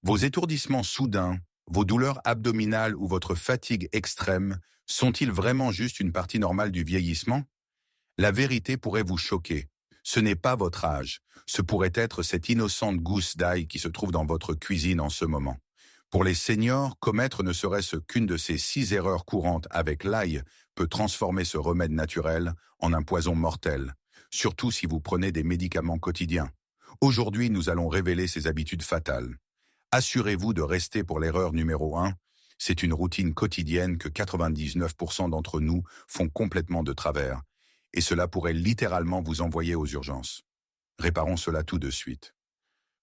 Vos étourdissements soudains, vos douleurs abdominales ou votre fatigue extrême sont-ils vraiment juste une partie normale du vieillissement? La vérité pourrait vous choquer. Ce n'est pas votre âge. Ce pourrait être cette innocente gousse d'ail qui se trouve dans votre cuisine en ce moment. Pour les seniors, commettre ne serait-ce qu'une de ces 6 erreurs courantes avec l'ail peut transformer ce remède naturel en un poison mortel, surtout si vous prenez des médicaments quotidiens. Aujourd'hui, nous allons révéler ces habitudes fatales. Assurez-vous de rester pour l'erreur numéro 1. C'est une routine quotidienne que 99% d'entre nous font complètement de travers, et cela pourrait littéralement vous envoyer aux urgences. Réparons cela tout de suite.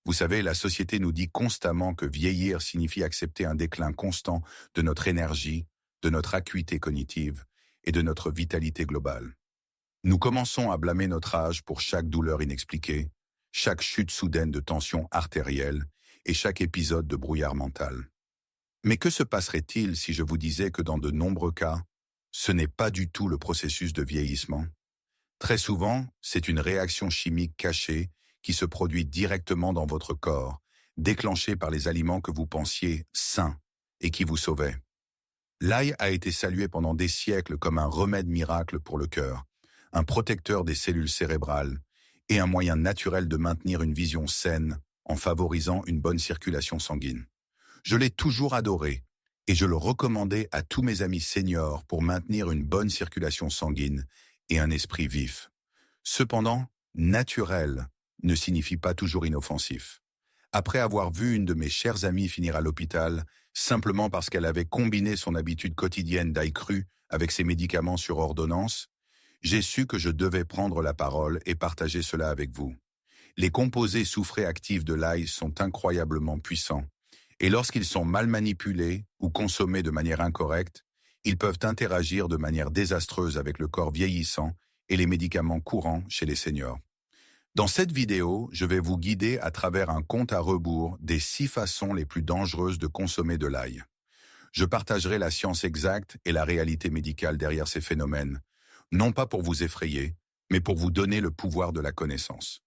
Vous savez, la société nous dit constamment que vieillir signifie accepter un déclin constant de notre énergie, de notre acuité cognitive et de notre vitalité globale. Nous commençons à blâmer notre âge pour chaque douleur inexpliquée, chaque chute soudaine de tension artérielle et chaque épisode de brouillard mental. Mais que se passerait-il si je vous disais que dans de nombreux cas, ce n'est pas du tout le processus de vieillissement? Très souvent, c'est une réaction chimique cachée qui se produit directement dans votre corps, déclenchée par les aliments que vous pensiez sains et qui vous sauvaient. L'ail a été salué pendant des siècles comme un remède miracle pour le cœur, un protecteur des cellules cérébrales et un moyen naturel de maintenir une vision saine en favorisant une bonne circulation sanguine. Je l'ai toujours adoré et je le recommandais à tous mes amis seniors pour maintenir une bonne circulation sanguine et un esprit vif. Cependant, naturel ne signifie pas toujours inoffensif. Après avoir vu une de mes chères amies finir à l'hôpital, simplement parce qu'elle avait combiné son habitude quotidienne d'ail cru avec ses médicaments sur ordonnance, j'ai su que je devais prendre la parole et partager cela avec vous. Les composés soufrés actifs de l'ail sont incroyablement puissants, et lorsqu'ils sont mal manipulés ou consommés de manière incorrecte, ils peuvent interagir de manière désastreuse avec le corps vieillissant et les médicaments courants chez les seniors. Dans cette vidéo, je vais vous guider à travers un compte à rebours des 6 façons les plus dangereuses de consommer de l'ail. Je partagerai la science exacte et la réalité médicale derrière ces phénomènes, non pas pour vous effrayer, mais pour vous donner le pouvoir de la connaissance.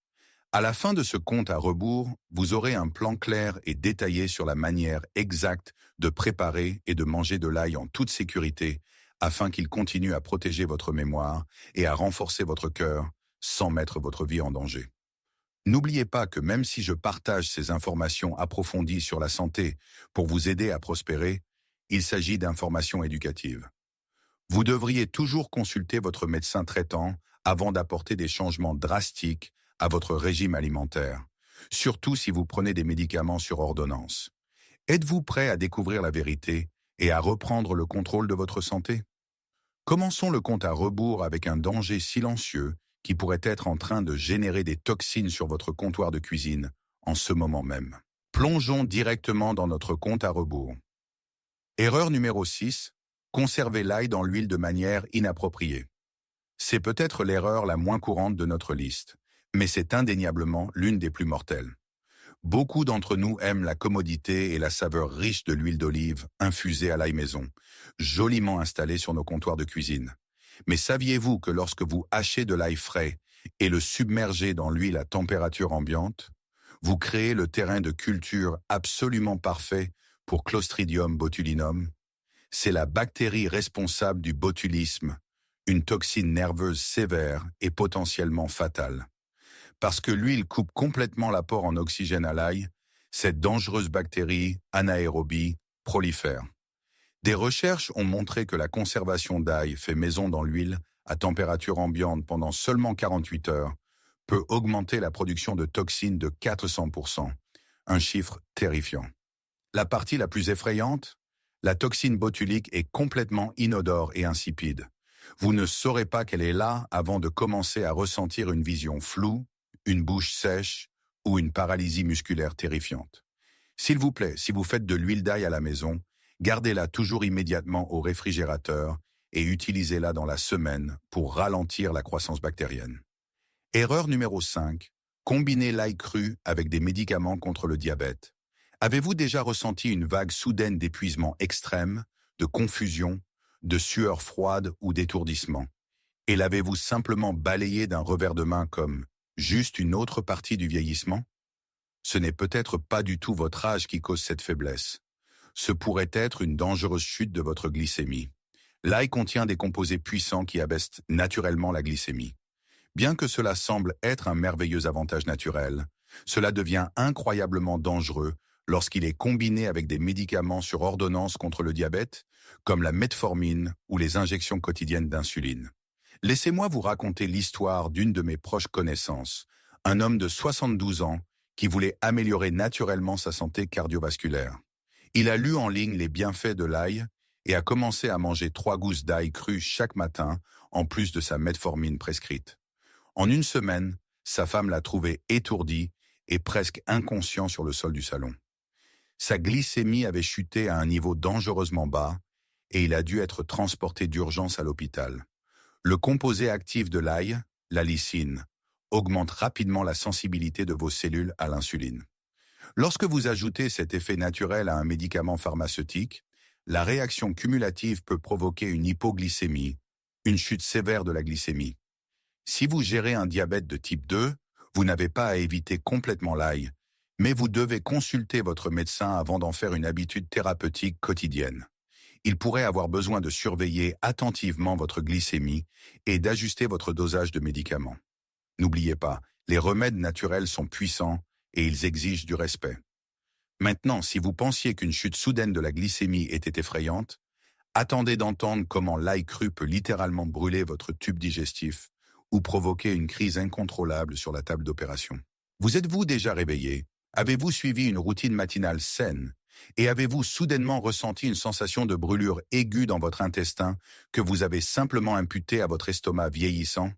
À la fin de ce compte à rebours, vous aurez un plan clair et détaillé sur la manière exacte de préparer et de manger de l'ail en toute sécurité afin qu'il continue à protéger votre mémoire et à renforcer votre cœur sans mettre votre vie en danger. N'oubliez pas que même si je partage ces informations approfondies sur la santé pour vous aider à prospérer, il s'agit d'informations éducatives. Vous devriez toujours consulter votre médecin traitant avant d'apporter des changements drastiques à votre régime alimentaire, surtout si vous prenez des médicaments sur ordonnance. Êtes-vous prêt à découvrir la vérité et à reprendre le contrôle de votre santé? Commençons le compte à rebours avec un danger silencieux qui pourrait être en train de générer des toxines sur votre comptoir de cuisine en ce moment même. Plongeons directement dans notre compte à rebours. Erreur numéro 6, conserver l'ail dans l'huile de manière inappropriée. C'est peut-être l'erreur la moins courante de notre liste, mais c'est indéniablement l'une des plus mortelles. Beaucoup d'entre nous aiment la commodité et la saveur riche de l'huile d'olive infusée à l'ail maison, joliment installée sur nos comptoirs de cuisine. Mais saviez-vous que lorsque vous hachez de l'ail frais et le submergez dans l'huile à température ambiante, vous créez le terrain de culture absolument parfait pour Clostridium botulinum? C'est la bactérie responsable du botulisme, une toxine nerveuse sévère et potentiellement fatale. Parce que l'huile coupe complètement l'apport en oxygène à l'ail, cette dangereuse bactérie, anaérobie, prolifère. Des recherches ont montré que la conservation d'ail fait maison dans l'huile à température ambiante pendant seulement 48 heures peut augmenter la production de toxines de 400%, un chiffre terrifiant. La partie la plus effrayante, la toxine botulique est complètement inodore et insipide. Vous ne saurez pas qu'elle est là avant de commencer à ressentir une vision floue, une bouche sèche ou une paralysie musculaire terrifiante. S'il vous plaît, si vous faites de l'huile d'ail à la maison, gardez-la toujours immédiatement au réfrigérateur et utilisez-la dans la semaine pour ralentir la croissance bactérienne. Erreur numéro 5. Combiner l'ail cru avec des médicaments contre le diabète. Avez-vous déjà ressenti une vague soudaine d'épuisement extrême, de confusion, de sueur froide ou d'étourdissement? Et l'avez-vous simplement balayé d'un revers de main comme juste une autre partie du vieillissement? ce n'est peut-être pas du tout votre âge qui cause cette faiblesse. Ce pourrait être une dangereuse chute de votre glycémie. L'ail contient des composés puissants qui abaissent naturellement la glycémie. Bien que cela semble être un merveilleux avantage naturel, cela devient incroyablement dangereux lorsqu'il est combiné avec des médicaments sur ordonnance contre le diabète, comme la metformine ou les injections quotidiennes d'insuline. Laissez-moi vous raconter l'histoire d'une de mes proches connaissances, un homme de 72 ans qui voulait améliorer naturellement sa santé cardiovasculaire. Il a lu en ligne les bienfaits de l'ail et a commencé à manger 3 gousses d'ail crues chaque matin, en plus de sa metformine prescrite. En une semaine, sa femme l'a trouvé étourdi et presque inconscient sur le sol du salon. Sa glycémie avait chuté à un niveau dangereusement bas et il a dû être transporté d'urgence à l'hôpital. Le composé actif de l'ail, la lysine, augmente rapidement la sensibilité de vos cellules à l'insuline. Lorsque vous ajoutez cet effet naturel à un médicament pharmaceutique, la réaction cumulative peut provoquer une hypoglycémie, une chute sévère de la glycémie. Si vous gérez un diabète de type 2, vous n'avez pas à éviter complètement l'ail, mais vous devez consulter votre médecin avant d'en faire une habitude thérapeutique quotidienne. Il pourrait avoir besoin de surveiller attentivement votre glycémie et d'ajuster votre dosage de médicaments. N'oubliez pas, les remèdes naturels sont puissants et ils exigent du respect. Maintenant, si vous pensiez qu'une chute soudaine de la glycémie était effrayante, attendez d'entendre comment l'ail cru peut littéralement brûler votre tube digestif ou provoquer une crise incontrôlable sur la table d'opération. Vous êtes-vous déjà réveillé? Avez-vous suivi une routine matinale saine? Et avez-vous soudainement ressenti une sensation de brûlure aiguë dans votre intestin que vous avez simplement imputée à votre estomac vieillissant?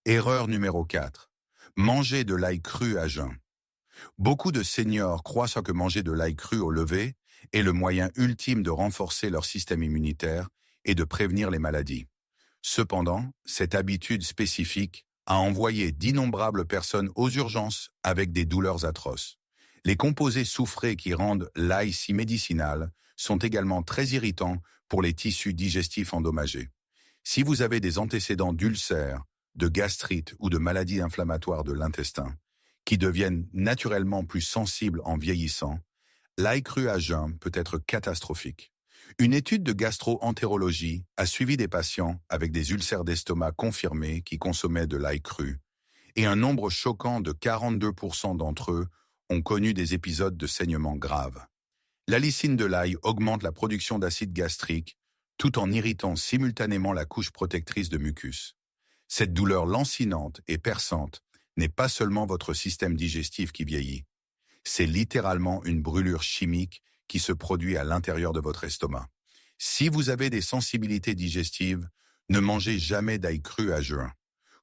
Erreur numéro 4. Manger de l'ail cru à jeun. Beaucoup de seniors croient que manger de l'ail cru au lever est le moyen ultime de renforcer leur système immunitaire et de prévenir les maladies. Cependant, cette habitude spécifique a envoyé d'innombrables personnes aux urgences avec des douleurs atroces. Les composés soufrés qui rendent l'ail si médicinal sont également très irritants pour les tissus digestifs endommagés. Si vous avez des antécédents d'ulcères, de gastrite ou de maladies inflammatoires de l'intestin, qui deviennent naturellement plus sensibles en vieillissant, l'ail cru à jeun peut être catastrophique. Une étude de gastro-entérologie a suivi des patients avec des ulcères d'estomac confirmés qui consommaient de l'ail cru, et un nombre choquant de 42% d'entre eux ont connu des épisodes de saignement graves. La lysine de l'ail augmente la production d'acide gastrique tout en irritant simultanément la couche protectrice de mucus. Cette douleur lancinante et perçante n'est pas seulement votre système digestif qui vieillit. C'est littéralement une brûlure chimique qui se produit à l'intérieur de votre estomac. Si vous avez des sensibilités digestives, ne mangez jamais d'ail cru à jeun.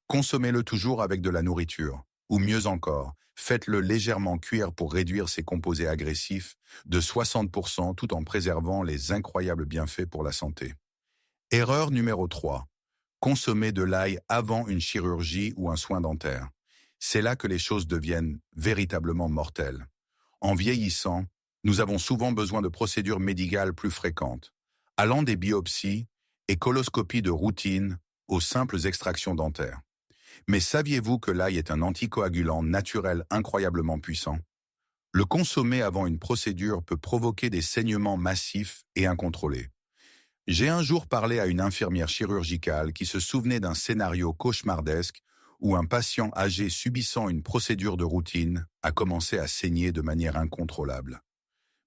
Consommez-le toujours avec de la nourriture, ou mieux encore, faites-le légèrement cuire pour réduire ses composés agressifs de 60% tout en préservant les incroyables bienfaits pour la santé. Erreur numéro 3. Consommer de l'ail avant une chirurgie ou un soin dentaire. C'est là que les choses deviennent véritablement mortelles. En vieillissant, nous avons souvent besoin de procédures médicales plus fréquentes, allant des biopsies et coloscopies de routine aux simples extractions dentaires. Mais saviez-vous que l'ail est un anticoagulant naturel incroyablement puissant? Le consommer avant une procédure peut provoquer des saignements massifs et incontrôlés. J'ai un jour parlé à une infirmière chirurgicale qui se souvenait d'un scénario cauchemardesque où un patient âgé subissant une procédure de routine a commencé à saigner de manière incontrôlable.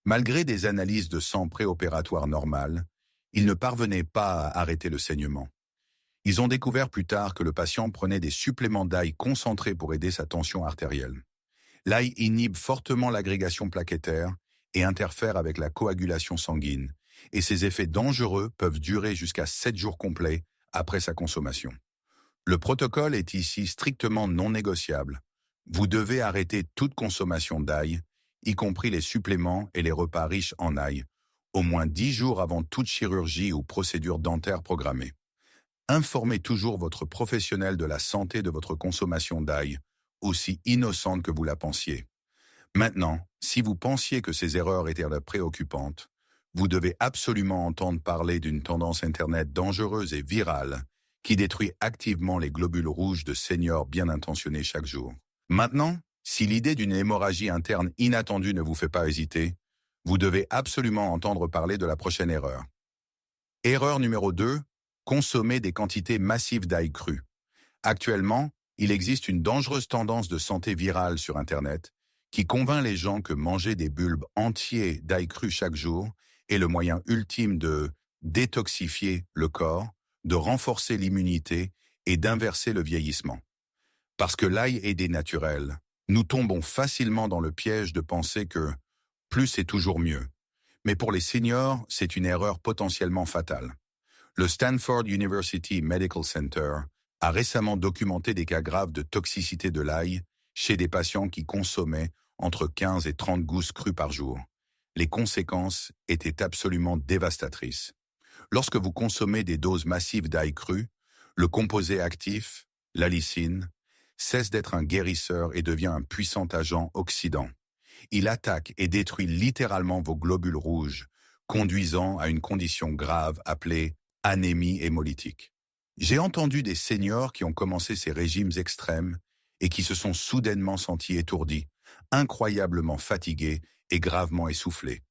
Malgré des analyses de sang préopératoires normales, il ne parvenait pas à arrêter le saignement. Ils ont découvert plus tard que le patient prenait des suppléments d'ail concentrés pour aider sa tension artérielle. L'ail inhibe fortement l'agrégation plaquettaire et interfère avec la coagulation sanguine, et ses effets dangereux peuvent durer jusqu'à 7 jours complets après sa consommation. Le protocole est ici strictement non négociable. Vous devez arrêter toute consommation d'ail, y compris les suppléments et les repas riches en ail, au moins 10 jours avant toute chirurgie ou procédure dentaire programmée. Informez toujours votre professionnel de la santé de votre consommation d'ail, aussi innocente que vous la pensiez. Maintenant, si vous pensiez que ces erreurs étaient préoccupantes, vous devez absolument entendre parler d'une tendance Internet dangereuse et virale qui détruit activement les globules rouges de seniors bien intentionnés chaque jour. Maintenant, Si l'idée d'une hémorragie interne inattendue ne vous fait pas hésiter, vous devez absolument entendre parler de la prochaine erreur. Erreur numéro 2, consommer des quantités massives d'ail cru. Actuellement, il existe une dangereuse tendance de santé virale sur Internet qui convainc les gens que manger des bulbes entiers d'ail cru chaque jour est le moyen ultime de détoxifier le corps, de renforcer l'immunité et d'inverser le vieillissement. Parce que l'ail est dénaturel, nous tombons facilement dans le piège de penser que plus est toujours mieux. Mais pour les seniors, c'est une erreur potentiellement fatale. Le Stanford University Medical Center a récemment documenté des cas graves de toxicité de l'ail chez des patients qui consommaient entre 15 et 30 gousses crues par jour. Les conséquences étaient absolument dévastatrices. Lorsque vous consommez des doses massives d'ail cru, le composé actif, l'allicine, cesse d'être un guérisseur et devient un puissant agent oxydant. Il attaque et détruit littéralement vos globules rouges, conduisant à une condition grave appelée anémie hémolytique. J'ai entendu des seniors qui ont commencé ces régimes extrêmes et qui se sont soudainement sentis étourdis, incroyablement fatigués et gravement essoufflés.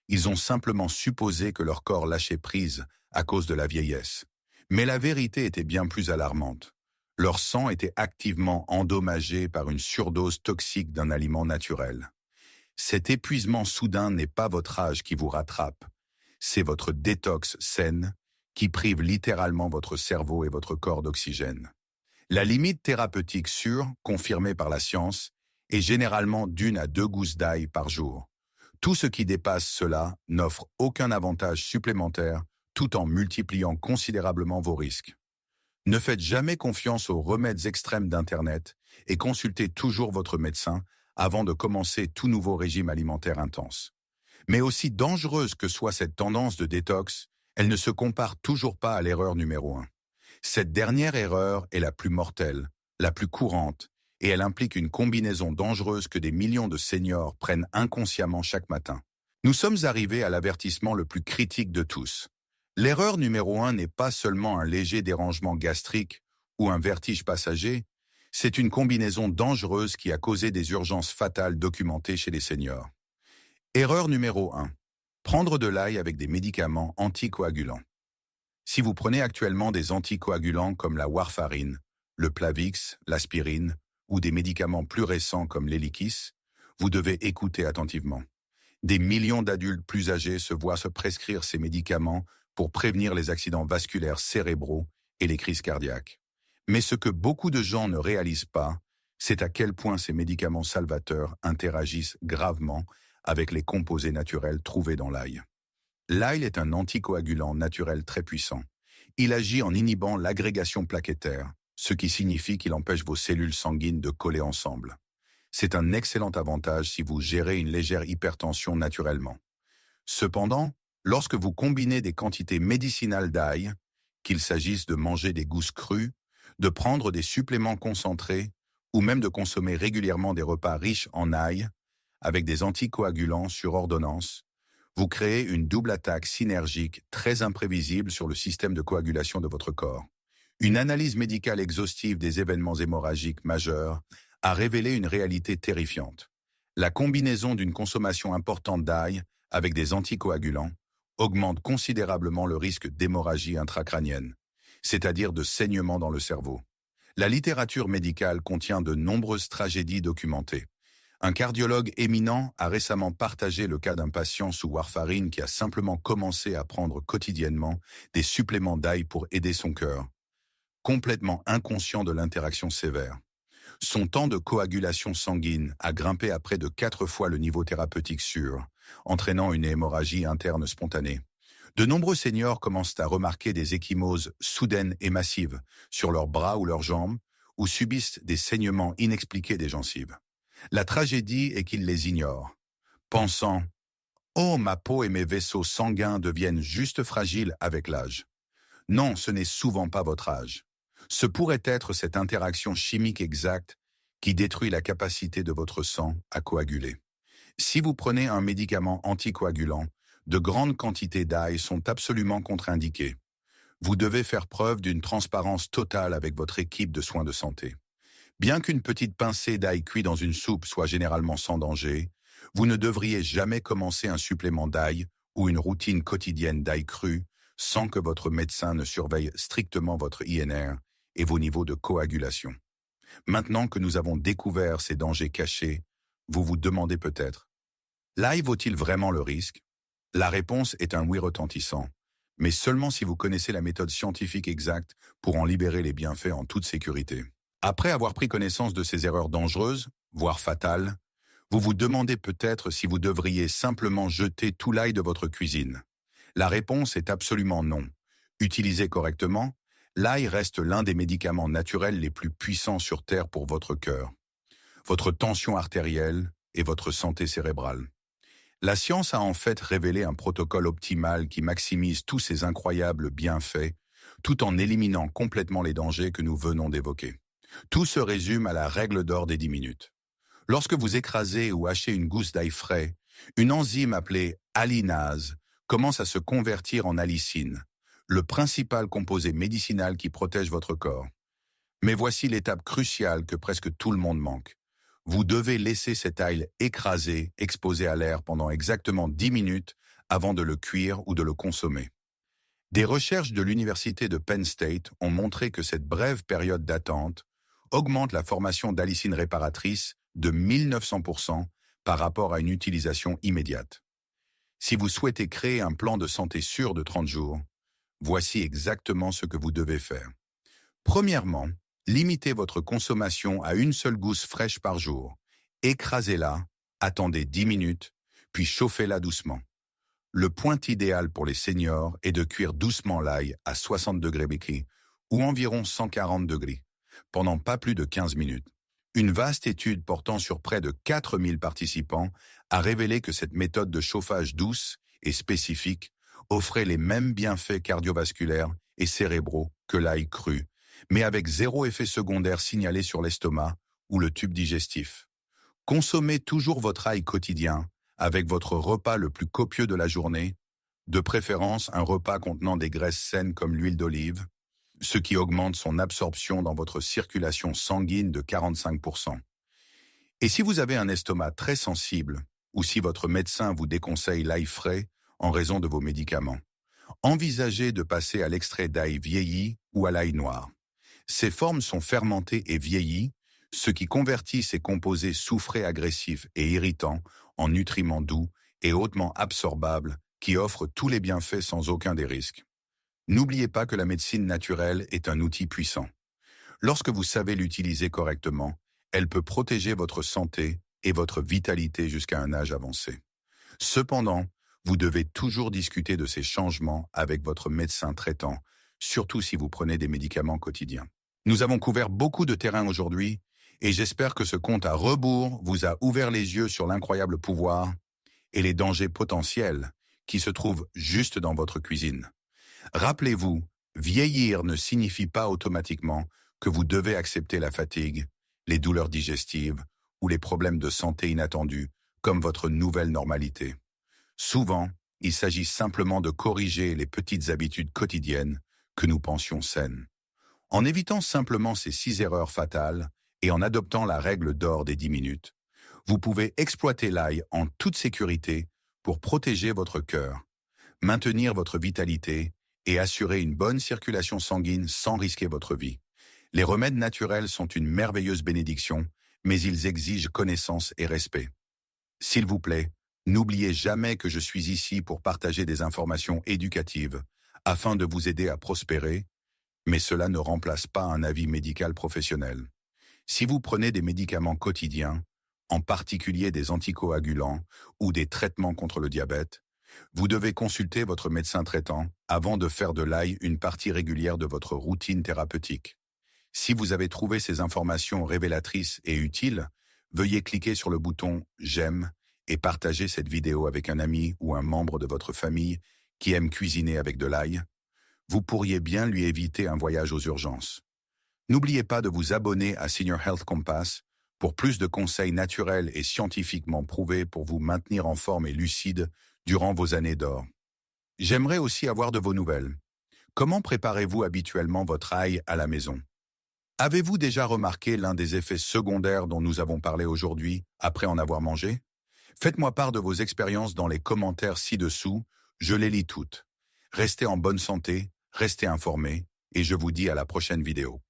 Ils ont simplement supposé que leur corps lâchait prise à cause de la vieillesse. Mais la vérité était bien plus alarmante. Leur sang était activement endommagé par une surdose toxique d'un aliment naturel. Cet épuisement soudain n'est pas votre âge qui vous rattrape, c'est votre détox saine qui prive littéralement votre cerveau et votre corps d'oxygène. La limite thérapeutique sûre, confirmée par la science, est généralement d'1 à 2 gousses d'ail par jour. Tout ce qui dépasse cela n'offre aucun avantage supplémentaire tout en multipliant considérablement vos risques. Ne faites jamais confiance aux remèdes extrêmes d'Internet et consultez toujours votre médecin avant de commencer tout nouveau régime alimentaire intense. Mais aussi dangereuse que soit cette tendance de détox, elle ne se compare toujours pas à l'erreur numéro 1. Cette dernière erreur est la plus mortelle, la plus courante, et elle implique une combinaison dangereuse que des millions de seniors prennent inconsciemment chaque matin. Nous sommes arrivés à l'avertissement le plus critique de tous. L'erreur numéro 1 n'est pas seulement un léger dérangement gastrique ou un vertige passager, c'est une combinaison dangereuse qui a causé des urgences fatales documentées chez les seniors. Erreur numéro 1. Prendre de l'ail avec des médicaments anticoagulants. Si vous prenez actuellement des anticoagulants comme la warfarine, le Plavix, l'aspirine ou des médicaments plus récents comme l'Eliquis, vous devez écouter attentivement. Des millions d'adultes plus âgés se voient se prescrire ces médicaments pour prévenir les accidents vasculaires cérébraux et les crises cardiaques. Mais ce que beaucoup de gens ne réalisent pas, c'est à quel point ces médicaments salvateurs interagissent gravement avec les composés naturels trouvés dans l'ail. L'ail est un anticoagulant naturel très puissant. Il agit en inhibant l'agrégation plaquettaire, ce qui signifie qu'il empêche vos cellules sanguines de coller ensemble. C'est un excellent avantage si vous gérez une légère hypertension naturellement. Cependant, lorsque vous combinez des quantités médicinales d'ail, qu'il s'agisse de manger des gousses crues, de prendre des suppléments concentrés ou même de consommer régulièrement des repas riches en ail, avec des anticoagulants sur ordonnance, vous créez une double attaque synergique très imprévisible sur le système de coagulation de votre corps. Une analyse médicale exhaustive des événements hémorragiques majeurs a révélé une réalité terrifiante. La combinaison d'une consommation importante d'ail avec des anticoagulants augmente considérablement le risque d'hémorragie intracrânienne, c'est-à-dire de saignement dans le cerveau. La littérature médicale contient de nombreuses tragédies documentées. Un cardiologue éminent a récemment partagé le cas d'un patient sous warfarine qui a simplement commencé à prendre quotidiennement des suppléments d'ail pour aider son cœur, complètement inconscient de l'interaction sévère. Son temps de coagulation sanguine a grimpé à près de 4 fois le niveau thérapeutique sûr, entraînant une hémorragie interne spontanée. De nombreux seniors commencent à remarquer des ecchymoses soudaines et massives sur leurs bras ou leurs jambes, ou subissent des saignements inexpliqués des gencives. La tragédie est qu'ils les ignorent, pensant « Oh, ma peau et mes vaisseaux sanguins deviennent juste fragiles avec l'âge ». Non, ce n'est souvent pas votre âge. Ce pourrait être cette interaction chimique exacte qui détruit la capacité de votre sang à coaguler. Si vous prenez un médicament anticoagulant, de grandes quantités d'ail sont absolument contre-indiquées. Vous devez faire preuve d'une transparence totale avec votre équipe de soins de santé. Bien qu'une petite pincée d'ail cuit dans une soupe soit généralement sans danger, vous ne devriez jamais commencer un supplément d'ail ou une routine quotidienne d'ail cru sans que votre médecin ne surveille strictement votre INR et vos niveaux de coagulation. Maintenant que nous avons découvert ces dangers cachés, vous vous demandez peut-être, l'ail vaut-il vraiment le risque? La réponse est un oui retentissant, mais seulement si vous connaissez la méthode scientifique exacte pour en libérer les bienfaits en toute sécurité. Après avoir pris connaissance de ces erreurs dangereuses, voire fatales, vous vous demandez peut-être si vous devriez simplement jeter tout l'ail de votre cuisine. La réponse est absolument non. Utilisé correctement, l'ail reste l'un des médicaments naturels les plus puissants sur Terre pour votre cœur, votre tension artérielle et votre santé cérébrale. La science a en fait révélé un protocole optimal qui maximise tous ces incroyables bienfaits, tout en éliminant complètement les dangers que nous venons d'évoquer. Tout se résume à la règle d'or des 10 minutes. Lorsque vous écrasez ou hachez une gousse d'ail frais, une enzyme appelée allinase commence à se convertir en allicine, le principal composé médicinal qui protège votre corps. Mais voici l'étape cruciale que presque tout le monde manque. Vous devez laisser cet ail écrasé, exposé à l'air pendant exactement 10 minutes avant de le cuire ou de le consommer. Des recherches de l'université de Penn State ont montré que cette brève période d'attente augmente la formation d'allicine réparatrice de 1900% par rapport à une utilisation immédiate. Si vous souhaitez créer un plan de santé sûr de 30 jours, voici exactement ce que vous devez faire. Premièrement, limitez votre consommation à une seule gousse fraîche par jour. Écrasez-la, attendez 10 minutes, puis chauffez-la doucement. Le point idéal pour les seniors est de cuire doucement l'ail à 60 degrés Belgique ou environ 140 degrés, pendant pas plus de 15 minutes. Une vaste étude portant sur près de 4000 participants a révélé que cette méthode de chauffage douce et spécifique offrait les mêmes bienfaits cardiovasculaires et cérébraux que l'ail cru, mais avec zéro effet secondaire signalé sur l'estomac ou le tube digestif. Consommez toujours votre ail quotidien avec votre repas le plus copieux de la journée, de préférence un repas contenant des graisses saines comme l'huile d'olive, ce qui augmente son absorption dans votre circulation sanguine de 45%. Et si vous avez un estomac très sensible, ou si votre médecin vous déconseille l'ail frais en raison de vos médicaments, envisagez de passer à l'extrait d'ail vieilli ou à l'ail noir. Ces formes sont fermentées et vieillies, ce qui convertit ces composés soufrés agressifs et irritants en nutriments doux et hautement absorbables qui offrent tous les bienfaits sans aucun des risques. N'oubliez pas que la médecine naturelle est un outil puissant. Lorsque vous savez l'utiliser correctement, elle peut protéger votre santé et votre vitalité jusqu'à un âge avancé. Cependant, vous devez toujours discuter de ces changements avec votre médecin traitant, surtout si vous prenez des médicaments quotidiens. Nous avons couvert beaucoup de terrain aujourd'hui et j'espère que ce compte à rebours vous a ouvert les yeux sur l'incroyable pouvoir et les dangers potentiels qui se trouvent juste dans votre cuisine. Rappelez-vous, vieillir ne signifie pas automatiquement que vous devez accepter la fatigue, les douleurs digestives ou les problèmes de santé inattendus comme votre nouvelle normalité. Souvent, il s'agit simplement de corriger les petites habitudes quotidiennes que nous pensions saines. En évitant simplement ces 6 erreurs fatales et en adoptant la règle d'or des 10 minutes, vous pouvez exploiter l'ail en toute sécurité pour protéger votre cœur, maintenir votre vitalité et assurer une bonne circulation sanguine sans risquer votre vie. Les remèdes naturels sont une merveilleuse bénédiction, mais ils exigent connaissance et respect. S'il vous plaît, n'oubliez jamais que je suis ici pour partager des informations éducatives afin de vous aider à prospérer, mais cela ne remplace pas un avis médical professionnel. Si vous prenez des médicaments quotidiens, en particulier des anticoagulants ou des traitements contre le diabète, vous devez consulter votre médecin traitant avant de faire de l'ail une partie régulière de votre routine thérapeutique. Si vous avez trouvé ces informations révélatrices et utiles, veuillez cliquer sur le bouton « J'aime » et partager cette vidéo avec un ami ou un membre de votre famille qui aime cuisiner avec de l'ail. Vous pourriez bien lui éviter un voyage aux urgences. N'oubliez pas de vous abonner à Senior Health Compass pour plus de conseils naturels et scientifiquement prouvés pour vous maintenir en forme et lucide durant vos années d'or. J'aimerais aussi avoir de vos nouvelles. Comment préparez-vous habituellement votre ail à la maison? Avez-vous déjà remarqué l'un des effets secondaires dont nous avons parlé aujourd'hui après en avoir mangé? Faites-moi part de vos expériences dans les commentaires ci-dessous, je les lis toutes. Restez en bonne santé, restez informés, et je vous dis à la prochaine vidéo.